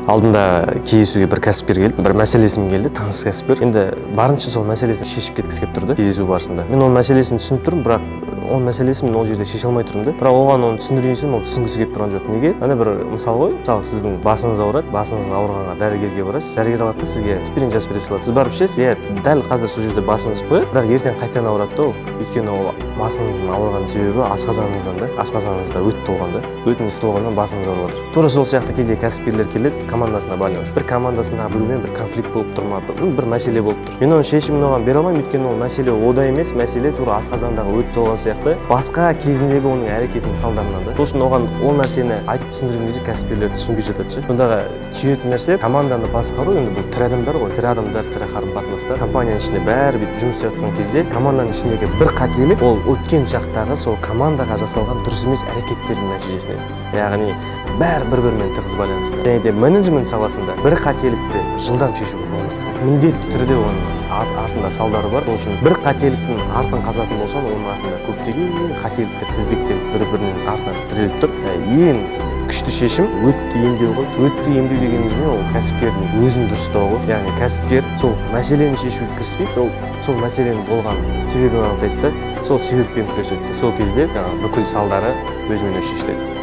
алдында кездесуге бір кәсіпкер келді, бір мәселесімен келді, таныс кәсіпкер. Енді барынша сол мәселесін шешіп кеткісі келіп тұрды кездесу барысында. Мен оның мәселесін түсініп тұрмын, бірақ оның мәселесін мен ол жерде шеше алмай тұрмын да. Бірақ оған оны түсіндірейін десем, ол түсінгісі келіп тұрған жоқ. Неге? Ана бір мысал ғой. Мысалы, сіздің басыңыз ауырады, басыңыз ауырғанға дәрігерге барасыз. Дәрігер алады да сізге аспирин жазып бере салады. Сіз барып ішесіз, дәл қазір сол жерде басыңыз қояды, бірақ ертең қайтадан ауырады да ол. Өйткені ол басыңыздың ауырған себебі асқазаныңыздан да, асқазаныңызда өт толған да. Өтіңіз толғаннан басыңыз ауырып жатыр. Тура сол сияқты кейде кәсіпкерлер келеді, командасына байланысты. Бір командасындағы біреумен бір конфликт болып тұр ма, бір мәселе болып тұр. Мен оның шешімін оған бере алмаймын, өйткені ол мәселе ода емес, мәселе тура асқазандағы өт толған сияқты басқа кезіндегі оның әрекетінің салдарынан да. Сол үшін оған ол нәрсені айтып түсіндірген кезде кәсіпкерлер түсінбей жатады ше. Сондағы түйетін нәрсе команданы басқару. Енді бұл тірі адамдар ғой, тірі адамдар, тірі қарым-қатынаста. Компанияның ішінде бәрі бүйтіп жұмыс істеп жатқан кезде команданың ішіндегі бір қателік ол өткен шақтағы сол командаға жасалған дұрыс емес әрекеттердің нәтижесінде. Яғни бәрі бір-бірімен тығыз байланысты. Және де менеджмент саласында бір қателікті жылдам шешуге болады. Міндетті түрде оның артында салдары бар. Ол үшін бір қателіктің артын қазатын болсаң, оның артында көптеген қателіктер тізбектеліп бір-бірінің артынан тіреліп тұр. Ең күшті шешім өтті емдеу ғой. Өтті емдеу дегеніміз не? Ол кәсіпкердің өзін дұрыстау ғой. Яғни кәсіпкер сол мәселені шешуге кіріспейді, ол сол мәселенің болған себебін анықтайды да, сол себеппен күреседі. Сол кезде бүкіл салдары өзімен өзі шешіледі.